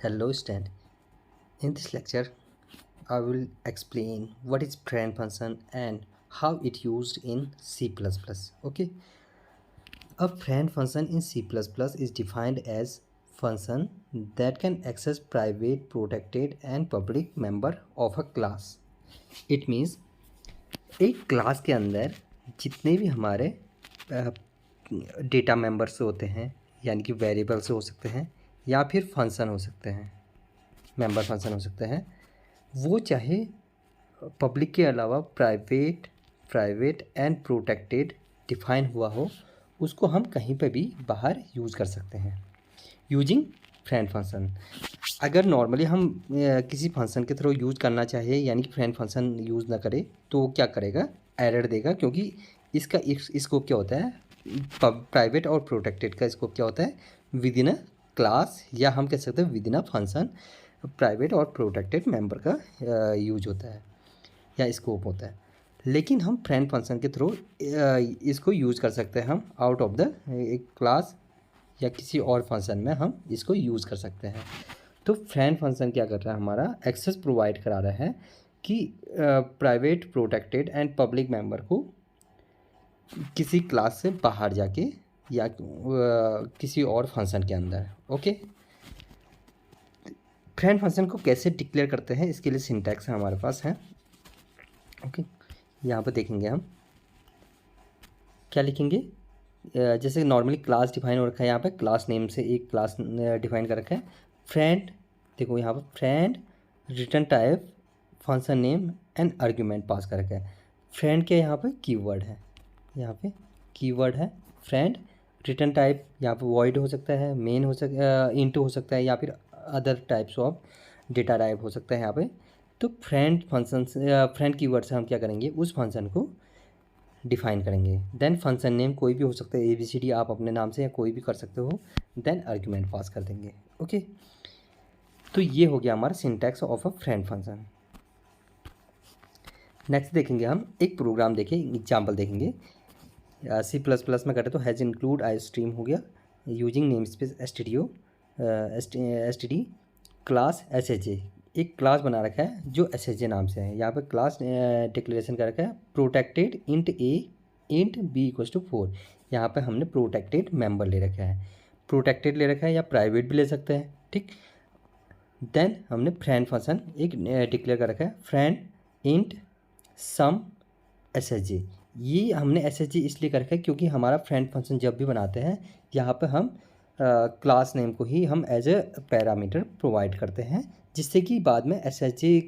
Hello student. In this lecture, I will explain what is friend function and how it used in C++. Okay. A friend function in C++ is defined as function that can access private, protected and public member of a class. It means एक class के अंदर जितने भी हमारे data members होते हैं, यानी कि वेरिएबल्स हो सकते हैं या फिर फंक्शन हो सकते हैं, मेंबर फंक्शन हो सकते हैं, वो चाहे पब्लिक के अलावा प्राइवेट एंड प्रोटेक्टेड डिफाइन हुआ हो, उसको हम कहीं पे भी बाहर यूज़ कर सकते हैं यूजिंग फ्रेंड फंक्शन। अगर नॉर्मली हम किसी फंक्शन के थ्रू यूज़ करना चाहिए, यानी कि फ्रेंड फंक्शन यूज़ ना करे, तो वो क्या करेगा, एरर देगा, क्योंकि इसका स्कोप क्या होता है, प्राइवेट और प्रोटेक्टेड का स्कोप क्या होता है, विद इन अ क्लास, या हम कह सकते हैं with in a function private और प्रोटेक्टेड मेंबर का यूज होता है या स्कोप होता है। लेकिन हम फ्रेंड फंक्शन के थ्रू इसको यूज़ कर सकते हैं, हम आउट ऑफ द एक क्लास या किसी और फंक्शन में हम इसको यूज़ कर सकते हैं। तो फ्रेंड फंक्शन क्या कर रहा है, हमारा एक्सेस प्रोवाइड करा रहा है कि private, protected and public member को किसी क्लास से बाहर जाके या किसी और फंक्शन के अंदर। ओके, फ्रेंड फंक्शन को कैसे डिक्लेयर करते हैं, इसके लिए सिंटैक्स हमारे पास है। ओके, यहाँ पर देखेंगे हम क्या लिखेंगे। जैसे नॉर्मली क्लास डिफाइन हो रखा है, यहाँ पे क्लास नेम से एक क्लास डिफाइन कर रखा है। फ्रेंड, देखो यहाँ पर friend return type function name and argument pass कर रखा है। फ्रेंड के यहाँ पे कीवर्ड है, यहाँ पे कीवर्ड है फ्रेंड। रिटर्न टाइप यहाँ पे वॉइड हो सकता है, मेन हो सकता है, इंटू हो सकता है, या फिर other types of data type हो सकता है यहाँ पे। तो फ्रेंड फंक्शन से, फ्रेंड कीवर्ड से हम क्या करेंगे, उस फंक्शन को डिफाइन करेंगे। देन फंक्शन नेम कोई भी हो सकता है, ABCD आप अपने नाम से या कोई भी कर सकते हो। देन आर्ग्यूमेंट पास कर देंगे। ओके, तो ये हो गया हमारा syntax of a friend function. Next देखेंगे हम एक प्रोग्राम, देखें एग्जाम्पल देखेंगे। C++ में करें तो हैज़ इंक्लूड आई स्ट्रीम हो गया, using namespace std class SHA। एक क्लास बना रखा है जो SHA नाम से है। यहाँ पे क्लास डिक्लेरेशन कर रखा है protected int A int B = 4। यहाँ पे हमने प्रोटेक्टेड मेंबर ले रखा है, प्रोटेक्टेड ले रखा है, या प्राइवेट भी ले सकते हैं, ठीक। देन हमने फ्रेंड फंक्शन एक डिक्लेयर कर रखा है, फ्रेंड इंट सम SHA। ये हमने SHA इसलिए कर रखा है क्योंकि हमारा फ्रेंड फंक्शन जब भी बनाते हैं, यहाँ पे हम क्लास नेम को ही हम एज ए पैरामीटर प्रोवाइड करते हैं, जिससे कि बाद में SHA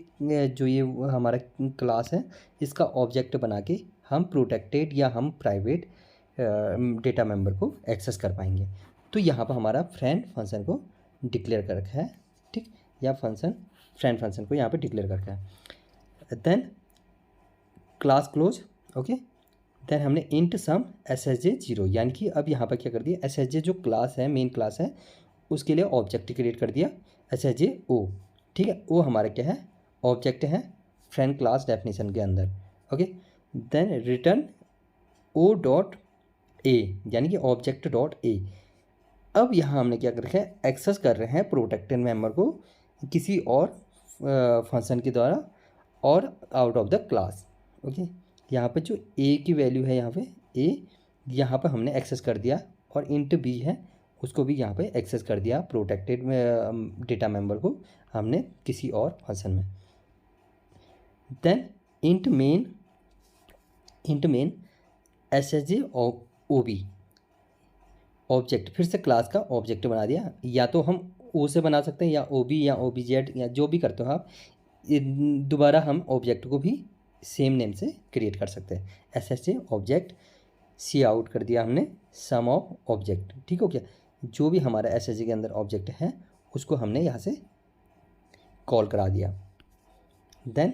जो ये हमारा क्लास है, इसका ऑब्जेक्ट बना के हम प्रोटेक्टेड या हम प्राइवेट डेटा मेंबर को एक्सेस कर पाएंगे। तो यहाँ पर हमारा फ्रेंड फंक्शन को डिक्लेयर कर रखा है, ठीक, या फंक्शन फ्रेंड फंक्शन को यहाँ पे डिक्लेयर कर रखा है। Then class close. Okay, then हमने इंट सम SHA 0, यानी कि अब यहाँ पर क्या कर दिया, SHA जो क्लास है, मेन क्लास है, उसके लिए ऑब्जेक्ट क्रिएट कर दिया SHA O, ठीक है। वो हमारा क्या है, ऑब्जेक्ट है फ्रेंड क्लास डेफिनेशन के अंदर। ओके, देन रिटर्न O.A, यानी कि ऑब्जेक्ट डॉट A। अब यहाँ हमने क्या कर रखा है, एक्सेस कर रहे हैं प्रोटेक्टेड मेंबर को किसी और फंक्शन के द्वारा और out of the class. Okay, यहाँ पे जो A की वैल्यू है, यहाँ पे A यहाँ पे हमने एक्सेस कर दिया, और इंट B है उसको भी यहाँ पे एक्सेस कर दिया, प्रोटेक्टेड डेटा मेंबर को हमने किसी और फंक्शन में। Then int main SHA OB object, फिर से क्लास का ऑब्जेक्ट बना दिया, या तो हम O से बना सकते हैं, या OB या OBZ, या जो भी करते हो आप। दोबारा हम ऑब्जेक्ट को भी सेम नेम से क्रिएट कर सकते हैं, SHA ऑब्जेक्ट सी आउट कर दिया हमने सम ऑफ ऑब्जेक्ट, ठीक हो गया। जो भी हमारा SHA के अंदर ऑब्जेक्ट है उसको हमने यहाँ से कॉल करा दिया। Then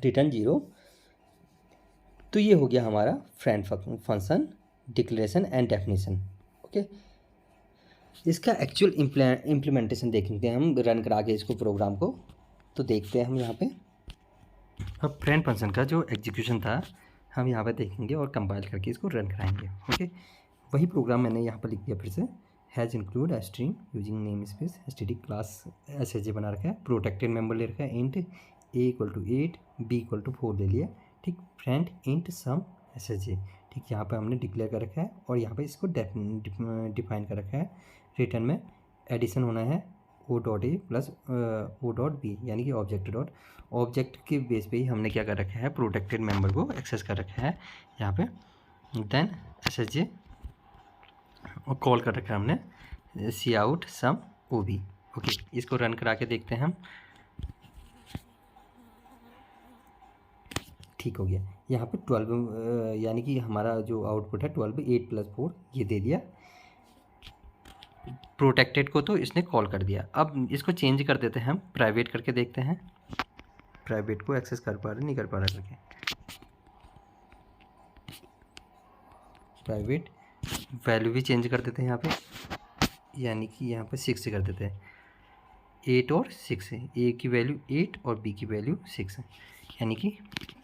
return 0। तो ये हो गया हमारा friend function declaration and definition. Okay, इसका एक्चुअल इम्प्लीमेंटेशन देखेंगे हम, रन करा के इसको प्रोग्राम को, तो देखते हैं हम यहाँ पे। अब फ्रेंड फंक्शन का जो एग्जीक्यूशन था हम यहाँ पे देखेंगे और कंपाइल करके इसको रन कराएंगे। ओके, वही प्रोग्राम मैंने यहाँ पर लिख दिया फिर से, hash include string using namespace std class S बना रखा है, प्रोटेक्टेड मेंबर ले रखा है, int a equal to 8 b equal to 4 ले लिया, ठीक। फ्रेंड इंट सम एस ठीक, यहाँ पे हमने डिक्लेयर कर रखा है और यहाँ पे इसको डिफाइन कर रखा है। रिटर्न में एडिशन होना है O dot A plus O dot B, यानी कि ऑब्जेक्ट के बेस पे ही हमने क्या कर रखा है, प्रोटेक्टेड मेंबर को एक्सेस कर रखा है यहाँ पे। देन एस और कॉल कर रखा है हमने C out sum O B. Okay, इसको रन करा के देखते हैं हम। ठीक हो गया। यहाँ पे 12 यानी कि हमारा जो आउटपुट है 12 8 प्लस 4 ये दे दिया। प्रोटेक्टेड को तो इसने कॉल कर दिया। अब इसको चेंज कर देते हैं हम, प्राइवेट करके देखते हैं प्राइवेट को एक्सेस कर पा रहे नहीं कर पा रहा करके। प्राइवेट वैल्यू भी चेंज कर देते हैं यहाँ पे, यानी कि यहाँ पे 6 कर देते हैं। 8 और 6 है, ए की वैल्यू 8 और बी की वैल्यू 6 है, यानी कि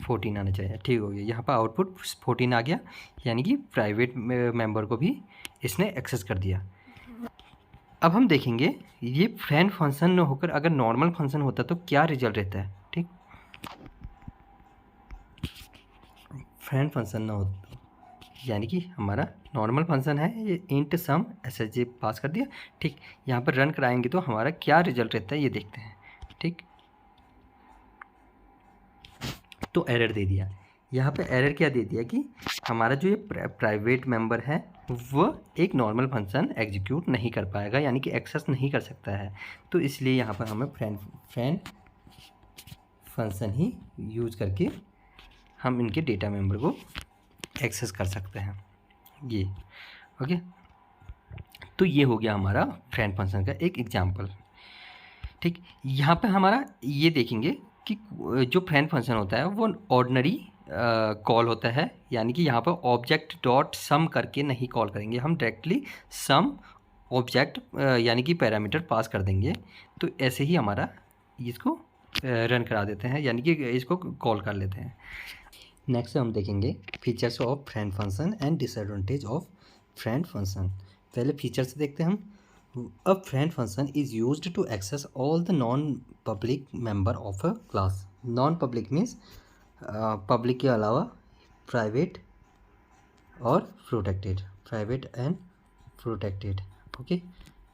14 आना चाहिए। ठीक हो गया, यहाँ पर आउटपुट 14 आ गया, यानी कि प्राइवेट मेंबर को भी इसने एक्सेस कर दिया। अब हम देखेंगे ये फ्रेंड फंक्शन न होकर अगर नॉर्मल फंक्शन होता तो क्या रिजल्ट रहता है। ठीक, फ्रेंड फंक्शन ना हो यानी कि हमारा नॉर्मल फंक्शन है, ये इंट सम एस पास कर दिया। ठीक, यहाँ पर रन कराएंगे तो हमारा क्या रिजल्ट रहता है ये देखते हैं। ठीक, तो एरर दे दिया। यहाँ पे एरर क्या दे दिया कि हमारा जो ये प्राइवेट मेंबर है वो एक नॉर्मल फंक्शन एग्जीक्यूट नहीं कर पाएगा, यानी कि एक्सेस नहीं कर सकता है। तो इसलिए यहाँ पर हमें फ्रेंड फंक्शन ही यूज करके हम इनके डेटा मेंबर को एक्सेस कर सकते हैं। ये ओके, तो ये हो गया हमारा फ्रेंड फंक्शन का एक एग्जाम्पल। ठीक, यहाँ पे हमारा ये देखेंगे कि जो फ्रेंड फंक्शन होता है वो ऑर्डिनरी कॉल होता है, यानी कि यहाँ पर ऑब्जेक्ट डॉट सम करके नहीं कॉल करेंगे, हम डायरेक्टली सम ऑब्जेक्ट यानी कि पैरामीटर पास कर देंगे। तो ऐसे ही हमारा इसको रन करा देते हैं, यानी कि इसको कॉल कर लेते हैं। नेक्स्ट हम देखेंगे features of friend function and disadvantage of friend function. पहले फीचर्स देखते हैं हम। A friend function is used to access all the non public member of a class. Non public means public के अलावा प्राइवेट और protected, private and protected. Okay,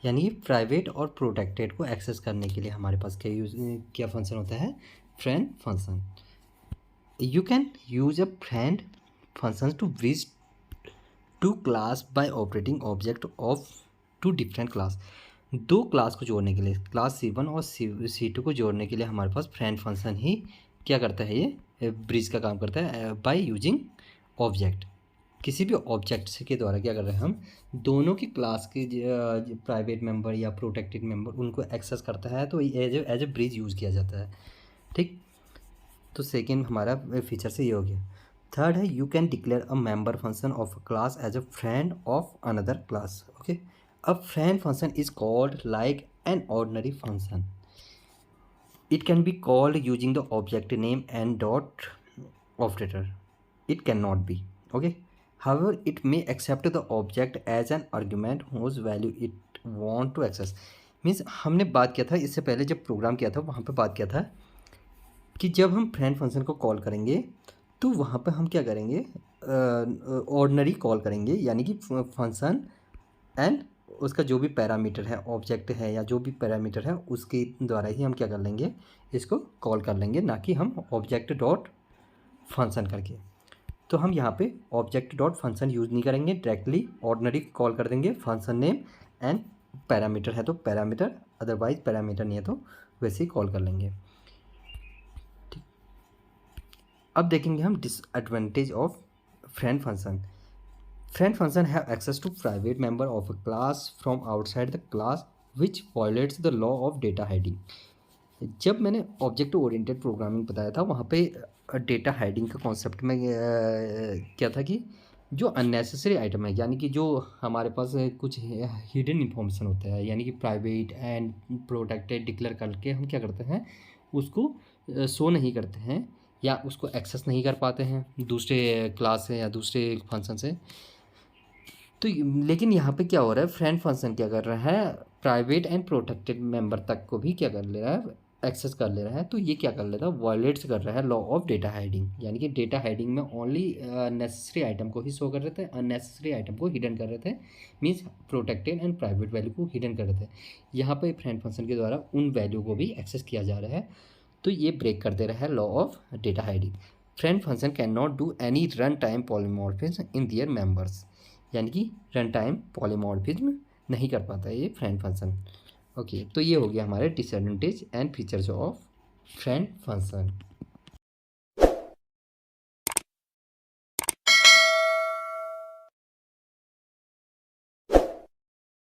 यानी private और protected को एक्सेस करने के लिए हमारे पास क्या फंक्शन होता है, friend function. You can use a friend function to bridge two class by operating object of two different class। दो क्लास को जोड़ने के लिए, क्लास C1 और C2 को जोड़ने के लिए हमारे पास फ्रेंड फंक्शन ही क्या करता है, ये ब्रिज का काम करता है बाय यूजिंग ऑब्जेक्ट। किसी भी ऑब्जेक्ट के द्वारा क्या कर रहे हैं हम, दोनों की क्लास के प्राइवेट मेंबर या प्रोटेक्टेड मेंबर उनको एक्सेस करता है, तो एज ए ब्रिज यूज़ किया जाता है। ठीक, तो सेकेंड हमारा फीचर से ये हो गया। थर्ड है you can declare a member function of a class as a friend of another class. Okay, a friend function is called like an ordinary function. It can be called using the object name and dot operator. It can not be okay, however it may accept the object as an argument whose value it want to access। Means हमने बात किया था इससे पहले, जब programme किया था वहाँ पे बात किया था कि जब हम फ्रेंड फंक्शन को कॉल करेंगे तो वहाँ पर हम क्या करेंगे, ऑर्डिनरी कॉल करेंगे, यानी कि फंक्शन एंड उसका जो भी पैरामीटर है, ऑब्जेक्ट है या जो भी पैरामीटर है उसके द्वारा ही हम क्या कर लेंगे, इसको कॉल कर लेंगे, ना कि हम ऑब्जेक्ट डॉट फंक्शन करके। तो हम यहाँ पे ऑब्जेक्ट डॉट फंक्शन यूज़ नहीं करेंगे, डायरेक्टली ऑर्डिनरी कॉल कर देंगे। फंक्शन नेम एंड पैरामीटर है तो पैरामीटर, अदरवाइज पैरामीटर नहीं है तो वैसे ही कॉल कर लेंगे। अब देखेंगे हम disadvantage of friend function. Friend function have access to private member of a class from outside the class which violates the law of data hiding. जब मैंने ऑब्जेक्ट ओरिएंटेड प्रोग्रामिंग बताया था वहाँ पे डेटा हाइडिंग का कॉन्सेप्ट में क्या था कि जो अननेसेसरी आइटम है, यानी कि जो हमारे पास कुछ हिडन इन्फॉर्मेशन होता है, यानी कि प्राइवेट एंड प्रोटेक्टेड डिक्लेयर करके हम क्या करते हैं, उसको शो नहीं करते हैं या उसको एक्सेस नहीं कर पाते हैं दूसरे क्लास से या दूसरे फंक्शन से। तो लेकिन यहाँ पे क्या हो रहा है, फ्रेंड फंक्शन क्या कर रहा है, प्राइवेट एंड प्रोटेक्टेड मेंबर तक को भी क्या कर ले रहा है, एक्सेस कर ले रहा है। तो ये क्या कर लेता है, वॉयलेट्स कर रहा है लॉ ऑफ डेटा हाइडिंग, यानी कि डेटा हाइडिंग में ओनली नेसेसरी आइटम को ही शो कर रहे थे, अननेसेसरी आइटम को हिडन कर रहे थे, means protected and private value को हिडन कर रहे थे। यहाँ पे फ्रेंड फंक्शन के द्वारा उन वैल्यू को भी एक्सेस किया जा रहा है, तो ये ब्रेक कर दे रहा है law of data hiding. Friend function can not do any run time polymorphism in their members, यानी कि रन टाइम पॉलीमॉर्फिज्म नहीं कर पाता है ये फ्रेंड फंक्शन। ओके, तो ये हो गया हमारे disadvantage and features of friend function.